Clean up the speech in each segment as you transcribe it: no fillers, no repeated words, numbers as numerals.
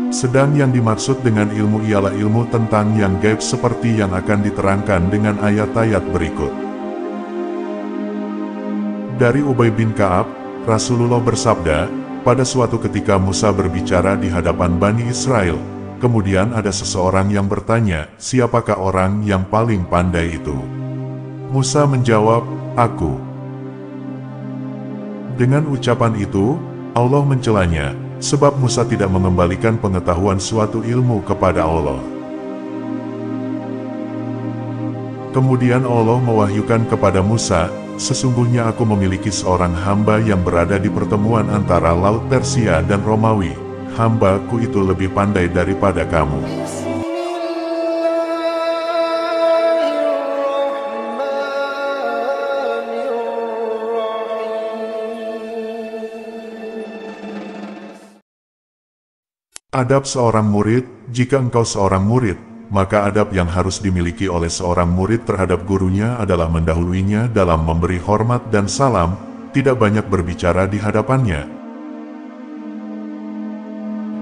Sedang yang dimaksud dengan ilmu ialah ilmu tentang yang gaib seperti yang akan diterangkan dengan ayat-ayat berikut. Dari Ubay bin Ka'ab, Rasulullah bersabda, pada suatu ketika Musa berbicara di hadapan Bani Israel, kemudian ada seseorang yang bertanya, siapakah orang yang paling pandai itu? Musa menjawab, aku. Dengan ucapan itu, Allah mencelanya, sebab Musa tidak mengembalikan pengetahuan suatu ilmu kepada Allah. Kemudian Allah mewahyukan kepada Musa, sesungguhnya aku memiliki seorang hamba yang berada di pertemuan antara Laut Persia dan Romawi. Hambaku itu lebih pandai daripada kamu. Adab seorang murid. Jika engkau seorang murid, maka adab yang harus dimiliki oleh seorang murid terhadap gurunya adalah mendahuluinya dalam memberi hormat dan salam, tidak banyak berbicara di hadapannya,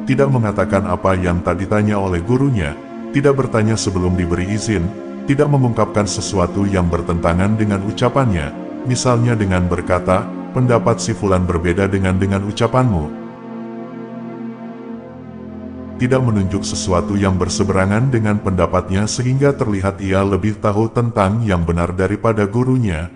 tidak mengatakan apa yang tak ditanya oleh gurunya, tidak bertanya sebelum diberi izin, tidak mengungkapkan sesuatu yang bertentangan dengan ucapannya, misalnya dengan berkata, pendapat si fulan berbeda dengan ucapanmu. Tidak menunjuk sesuatu yang berseberangan dengan pendapatnya sehingga terlihat ia lebih tahu tentang yang benar daripada gurunya.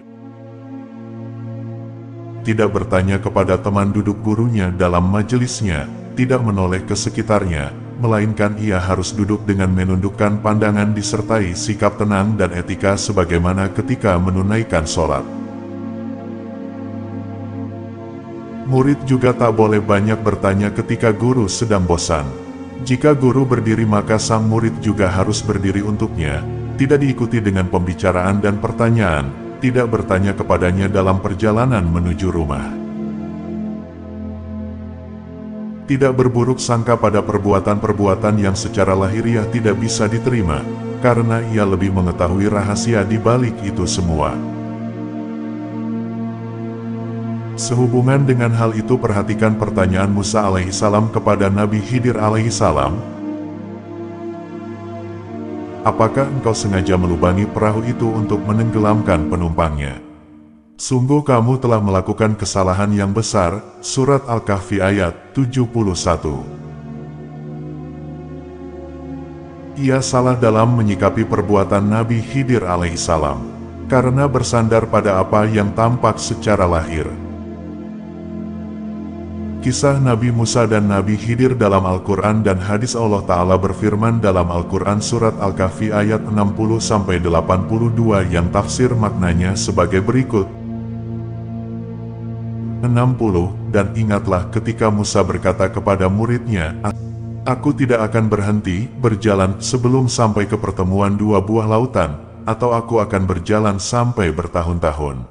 Tidak bertanya kepada teman duduk gurunya dalam majelisnya, tidak menoleh ke sekitarnya, melainkan ia harus duduk dengan menundukkan pandangan disertai sikap tenang dan etika sebagaimana ketika menunaikan sholat. Murid juga tak boleh banyak bertanya ketika guru sedang bosan. Jika guru berdiri maka sang murid juga harus berdiri untuknya, tidak diikuti dengan pembicaraan dan pertanyaan, tidak bertanya kepadanya dalam perjalanan menuju rumah. Tidak berburuk sangka pada perbuatan-perbuatan yang secara lahiriah tidak bisa diterima, karena ia lebih mengetahui rahasia di balik itu semua. Sehubungan dengan hal itu perhatikan pertanyaan Musa alaihissalam kepada Nabi Khidir alaihissalam. Apakah engkau sengaja melubangi perahu itu untuk menenggelamkan penumpangnya? Sungguh kamu telah melakukan kesalahan yang besar. Surat Al-Kahfi ayat 71. Ia salah dalam menyikapi perbuatan Nabi Khidir alaihissalam, karena bersandar pada apa yang tampak secara lahir. Kisah Nabi Musa dan Nabi Khidir dalam Al-Quran dan hadis. Allah Ta'ala berfirman dalam Al-Quran surat Al-Kahfi ayat 60-82 yang tafsir maknanya sebagai berikut. 60. Dan ingatlah ketika Musa berkata kepada muridnya, aku tidak akan berhenti berjalan sebelum sampai ke pertemuan dua buah lautan, atau aku akan berjalan sampai bertahun-tahun.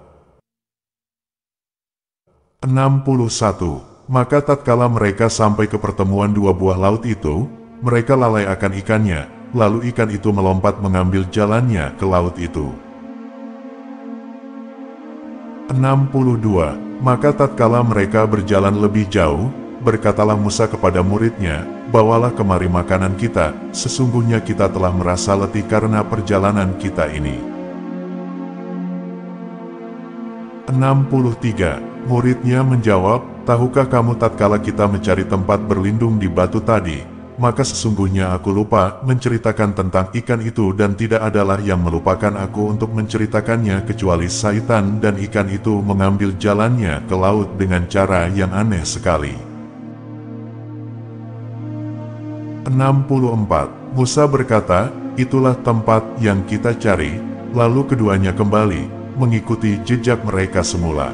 61. Maka tatkala mereka sampai ke pertemuan dua buah laut itu, mereka lalai akan ikannya, lalu ikan itu melompat mengambil jalannya ke laut itu. 62. Maka tatkala mereka berjalan lebih jauh, berkatalah Musa kepada muridnya, bawalah kemari makanan kita, sesungguhnya kita telah merasa letih karena perjalanan kita ini. 63. Muridnya menjawab, tahukah kamu tatkala kita mencari tempat berlindung di batu tadi, maka sesungguhnya aku lupa menceritakan tentang ikan itu dan tidak adalah yang melupakan aku untuk menceritakannya kecuali syaitan dan ikan itu mengambil jalannya ke laut dengan cara yang aneh sekali. 64. Musa berkata, itulah tempat yang kita cari, lalu keduanya kembali, mengikuti jejak mereka semula.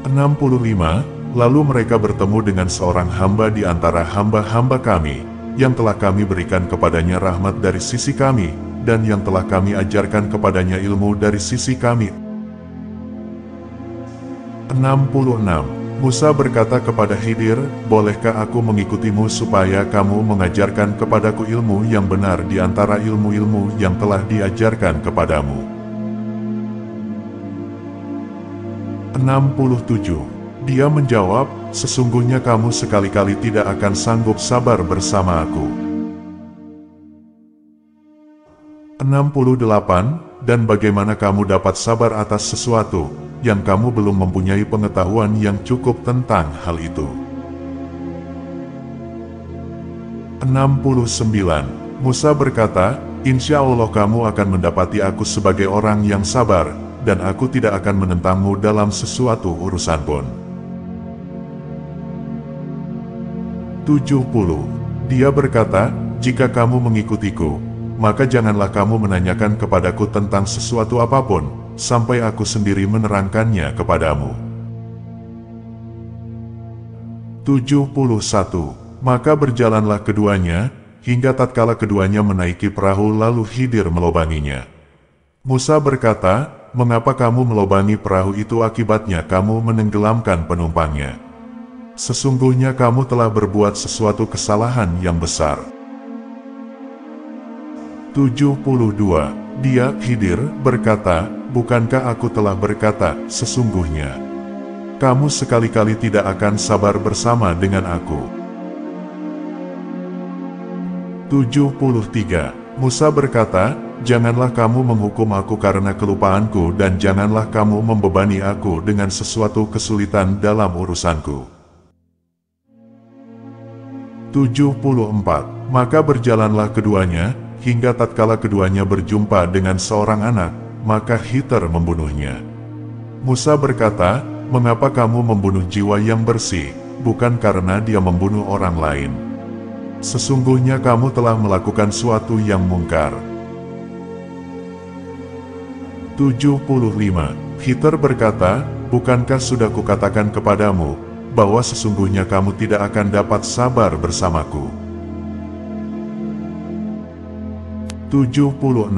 65. Lalu mereka bertemu dengan seorang hamba di antara hamba-hamba kami, yang telah kami berikan kepadanya rahmat dari sisi kami, dan yang telah kami ajarkan kepadanya ilmu dari sisi kami. 66. Musa berkata kepada Khidir, bolehkah aku mengikutimu supaya kamu mengajarkan kepadaku ilmu yang benar di antara ilmu-ilmu yang telah diajarkan kepadamu? 67. Dia menjawab, sesungguhnya kamu sekali-kali tidak akan sanggup sabar bersama aku. 68. Dan bagaimana kamu dapat sabar atas sesuatu yang kamu belum mempunyai pengetahuan yang cukup tentang hal itu. 69. Musa berkata, insya Allah kamu akan mendapati aku sebagai orang yang sabar, dan aku tidak akan menentangmu dalam sesuatu urusan pun. 70. Dia berkata, jika kamu mengikutiku, maka janganlah kamu menanyakan kepadaku tentang sesuatu apapun, sampai aku sendiri menerangkannya kepadamu. 71. Maka berjalanlah keduanya, hingga tatkala keduanya menaiki perahu lalu Khidir melobanginya. Musa berkata, mengapa kamu melobangi perahu itu? Akibatnya kamu menenggelamkan penumpangnya. Sesungguhnya kamu telah berbuat sesuatu kesalahan yang besar. 72. Dia, Khidir, berkata, bukankah aku telah berkata, sesungguhnya kamu sekali-kali tidak akan sabar bersama dengan aku. 73. Musa berkata, janganlah kamu menghukum aku karena kelupaanku dan janganlah kamu membebani aku dengan sesuatu kesulitan dalam urusanku. 74. Maka berjalanlah keduanya, hingga tatkala keduanya berjumpa dengan seorang anak, maka Khidir membunuhnya. Musa berkata, mengapa kamu membunuh jiwa yang bersih, bukan karena dia membunuh orang lain. Sesungguhnya kamu telah melakukan suatu yang mungkar. 75. Khidir berkata, bukankah sudah kukatakan kepadamu, bahwa sesungguhnya kamu tidak akan dapat sabar bersamaku. 76.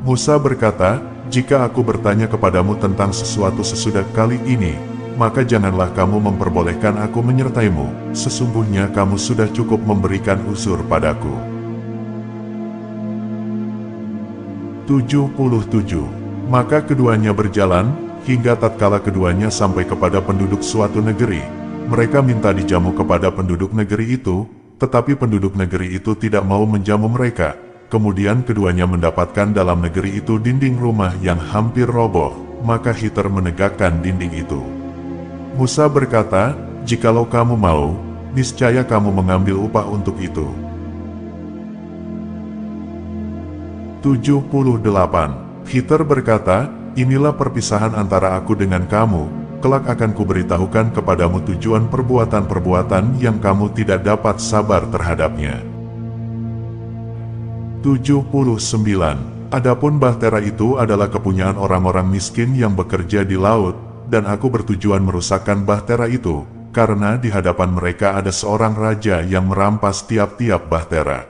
Musa berkata, jika aku bertanya kepadamu tentang sesuatu sesudah kali ini, maka janganlah kamu memperbolehkan aku menyertaimu, sesungguhnya kamu sudah cukup memberikan uzur padaku. 77. Maka keduanya berjalan, hingga tatkala keduanya sampai kepada penduduk suatu negeri, mereka minta dijamu kepada penduduk negeri itu, tetapi penduduk negeri itu tidak mau menjamu mereka. Kemudian keduanya mendapatkan dalam negeri itu dinding rumah yang hampir roboh, maka Khidir menegakkan dinding itu. Musa berkata, jikalau kamu mau, niscaya kamu mengambil upah untuk itu. 78. Khidir berkata, inilah perpisahan antara aku dengan kamu, kelak akan kuberitahukan kepadamu tujuan perbuatan-perbuatan yang kamu tidak dapat sabar terhadapnya. 79. Adapun bahtera itu adalah kepunyaan orang-orang miskin yang bekerja di laut, dan aku bertujuan merusakkan bahtera itu, karena di hadapan mereka ada seorang raja yang merampas tiap-tiap bahtera.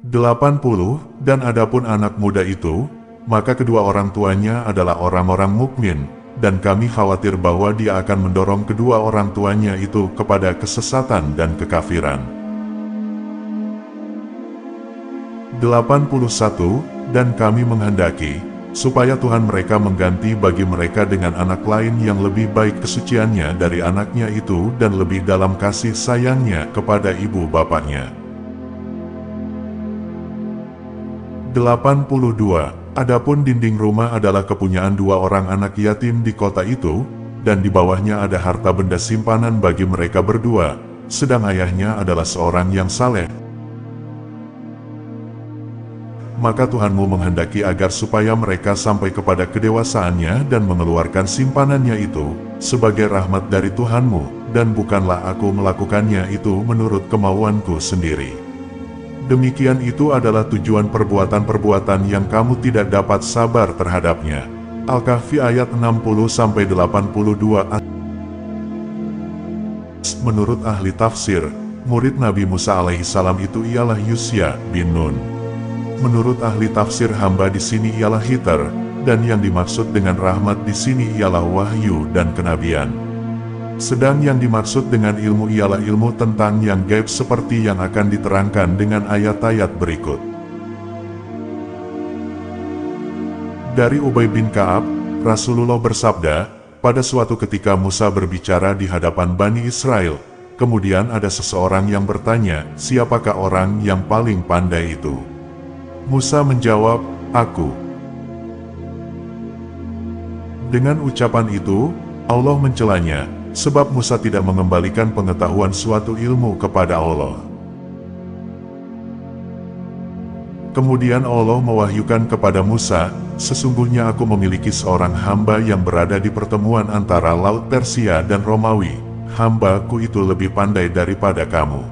80. Dan adapun anak muda itu, maka kedua orang tuanya adalah orang-orang mukmin, dan kami khawatir bahwa dia akan mendorong kedua orang tuanya itu kepada kesesatan dan kekafiran. 81. Dan kami menghendaki, supaya Tuhan mereka mengganti bagi mereka dengan anak lain yang lebih baik kesuciannya dari anaknya itu dan lebih dalam kasih sayangnya kepada ibu bapaknya. 82. Adapun dinding rumah adalah kepunyaan dua orang anak yatim di kota itu, dan di bawahnya ada harta benda simpanan bagi mereka berdua, sedang ayahnya adalah seorang yang saleh. Maka Tuhanmu menghendaki agar supaya mereka sampai kepada kedewasaannya dan mengeluarkan simpanannya itu, sebagai rahmat dari Tuhanmu, dan bukanlah aku melakukannya itu menurut kemauanku sendiri. Demikian itu adalah tujuan perbuatan-perbuatan yang kamu tidak dapat sabar terhadapnya. Al-Kahfi ayat 60-82. Menurut ahli tafsir, murid Nabi Musa alaihissalam itu ialah Yusya bin Nun. Menurut ahli tafsir, hamba di sini ialah Khidir, dan yang dimaksud dengan rahmat di sini ialah wahyu dan kenabian. Sedang yang dimaksud dengan ilmu ialah ilmu tentang yang gaib seperti yang akan diterangkan dengan ayat-ayat berikut. Dari Ubay bin Ka'ab, Rasulullah bersabda, pada suatu ketika Musa berbicara di hadapan Bani Israel, kemudian ada seseorang yang bertanya, siapakah orang yang paling pandai itu? Musa menjawab, aku. Dengan ucapan itu, Allah mencelanya, sebab Musa tidak mengembalikan pengetahuan suatu ilmu kepada Allah. Kemudian Allah mewahyukan kepada Musa, sesungguhnya aku memiliki seorang hamba yang berada di pertemuan antara Laut Persia dan Romawi. Hambaku itu lebih pandai daripada kamu.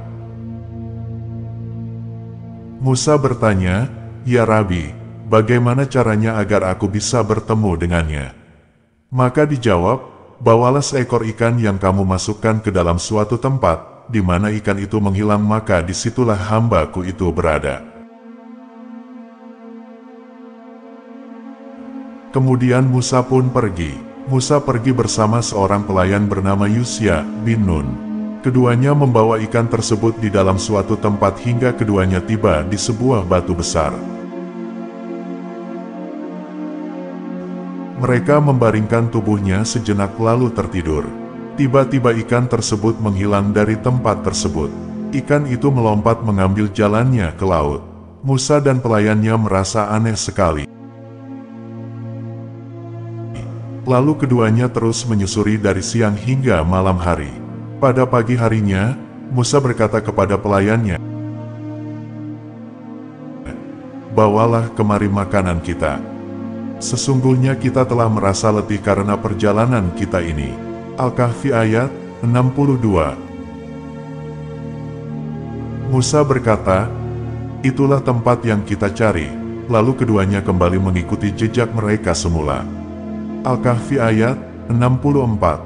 Musa bertanya, ya Rabi, bagaimana caranya agar aku bisa bertemu dengannya? Maka dijawab, bawalah seekor ikan yang kamu masukkan ke dalam suatu tempat, di mana ikan itu menghilang, maka disitulah hambaku itu berada. Kemudian Musa pun pergi. Musa pergi bersama seorang pelayan bernama Yusya bin Nun. Keduanya membawa ikan tersebut di dalam suatu tempat hingga keduanya tiba di sebuah batu besar. Mereka membaringkan tubuhnya sejenak lalu tertidur. Tiba-tiba ikan tersebut menghilang dari tempat tersebut. Ikan itu melompat mengambil jalannya ke laut. Musa dan pelayannya merasa aneh sekali. Lalu keduanya terus menyusuri dari siang hingga malam hari. Pada pagi harinya, Musa berkata kepada pelayannya, bawalah kemari makanan kita. Sesungguhnya kita telah merasa letih karena perjalanan kita ini. Al-Kahfi ayat 62. Musa berkata, itulah tempat yang kita cari. Lalu keduanya kembali mengikuti jejak mereka semula. Al-Kahfi ayat 64.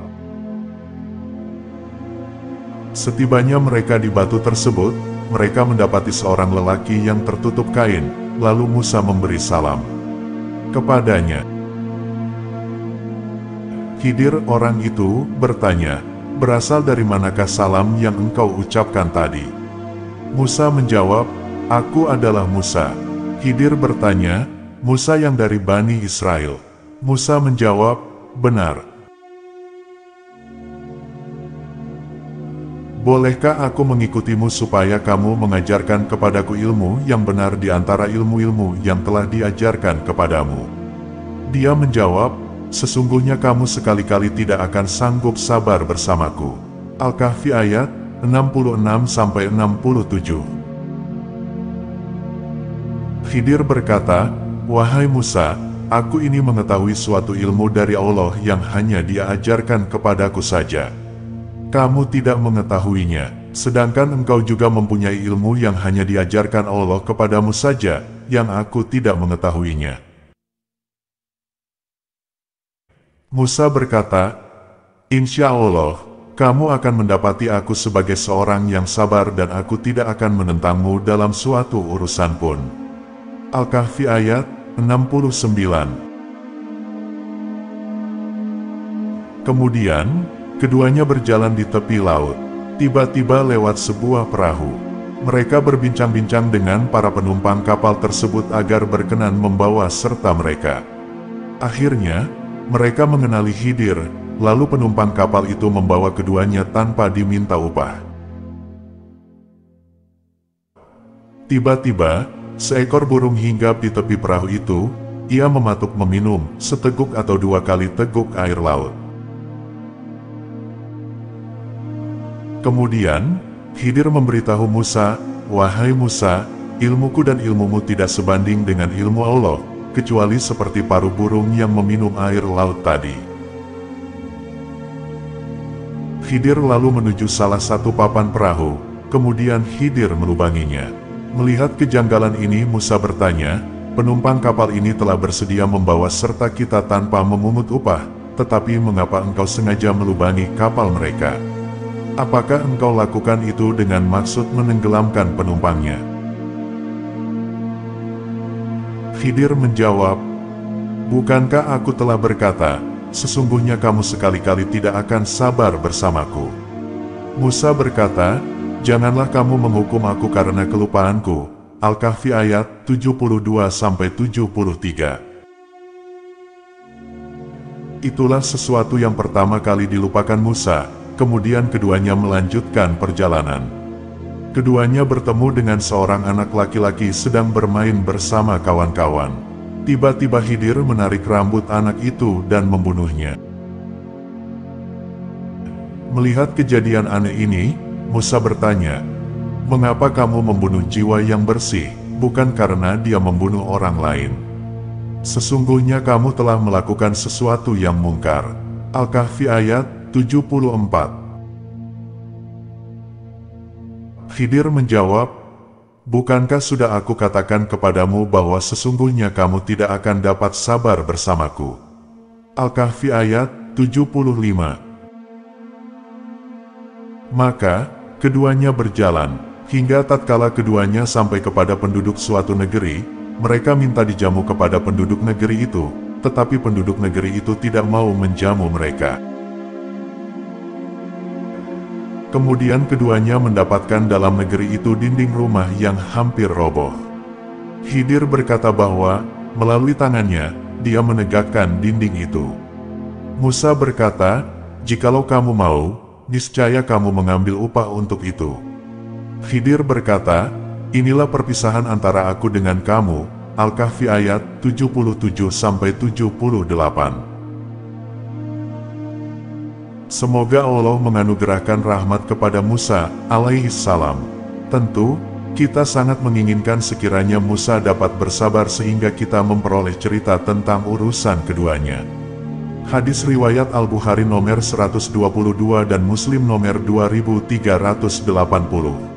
Setibanya mereka di batu tersebut, mereka mendapati seorang lelaki yang tertutup kain, lalu Musa memberi salam kepadanya. Khidir, orang itu, bertanya, berasal dari manakah salam yang engkau ucapkan tadi? Musa menjawab, aku adalah Musa. Khidir bertanya, Musa yang dari Bani Israel. Musa menjawab, benar. Bolehkah aku mengikutimu supaya kamu mengajarkan kepadaku ilmu yang benar di antara ilmu-ilmu yang telah diajarkan kepadamu? Dia menjawab, sesungguhnya kamu sekali-kali tidak akan sanggup sabar bersamaku. Al-Kahfi ayat 66-67. Khidir berkata, wahai Musa, aku ini mengetahui suatu ilmu dari Allah yang hanya Dia ajarkan kepadaku saja. Kamu tidak mengetahuinya, sedangkan engkau juga mempunyai ilmu yang hanya diajarkan Allah kepadamu saja, yang aku tidak mengetahuinya. Musa berkata, insya Allah, kamu akan mendapati aku sebagai seorang yang sabar dan aku tidak akan menentangmu dalam suatu urusan pun. Al-Kahfi ayat 69. Kemudian, keduanya berjalan di tepi laut. Tiba-tiba lewat sebuah perahu. Mereka berbincang-bincang dengan para penumpang kapal tersebut agar berkenan membawa serta mereka. Akhirnya, mereka mengenali Khidir, lalu penumpang kapal itu membawa keduanya tanpa diminta upah. Tiba-tiba, seekor burung hinggap di tepi perahu itu. Ia mematuk meminum seteguk atau 2 kali teguk air laut. Kemudian, Khidir memberitahu Musa, wahai Musa, ilmuku dan ilmumu tidak sebanding dengan ilmu Allah, kecuali seperti paruh burung yang meminum air laut tadi. Khidir lalu menuju salah satu papan perahu, kemudian Khidir melubanginya. Melihat kejanggalan ini, Musa bertanya, penumpang kapal ini telah bersedia membawa serta kita tanpa memungut upah, tetapi mengapa engkau sengaja melubangi kapal mereka? Apakah engkau lakukan itu dengan maksud menenggelamkan penumpangnya? Khidir menjawab, bukankah aku telah berkata, sesungguhnya kamu sekali-kali tidak akan sabar bersamaku? Musa berkata, janganlah kamu menghukum aku karena kelupaanku. Al-Kahfi ayat 72-73. Itulah sesuatu yang pertama kali dilupakan Musa, kemudian keduanya melanjutkan perjalanan. Keduanya bertemu dengan seorang anak laki-laki sedang bermain bersama kawan-kawan. Tiba-tiba Khidir menarik rambut anak itu dan membunuhnya. Melihat kejadian aneh ini, Musa bertanya, "Mengapa kamu membunuh jiwa yang bersih, bukan karena dia membunuh orang lain? Sesungguhnya kamu telah melakukan sesuatu yang mungkar." Al-Kahfi ayat 74. Khidir menjawab, "Bukankah sudah aku katakan kepadamu bahwa sesungguhnya kamu tidak akan dapat sabar bersamaku?" Al-Kahfi ayat 75. Maka, keduanya berjalan, hingga tatkala keduanya sampai kepada penduduk suatu negeri, mereka minta dijamu kepada penduduk negeri itu, tetapi penduduk negeri itu tidak mau menjamu mereka. Kemudian keduanya mendapatkan dalam negeri itu dinding rumah yang hampir roboh. Khidir berkata bahwa, melalui tangannya, dia menegakkan dinding itu. Musa berkata, "Jikalau kamu mau, niscaya kamu mengambil upah untuk itu." Khidir berkata, "Inilah perpisahan antara aku dengan kamu." Al-Kahfi ayat 77-78. Semoga Allah menganugerahkan rahmat kepada Musa alaihi salam. Tentu, kita sangat menginginkan sekiranya Musa dapat bersabar sehingga kita memperoleh cerita tentang urusan keduanya. Hadis riwayat Al-Bukhari nomor 122 dan Muslim nomor 2380.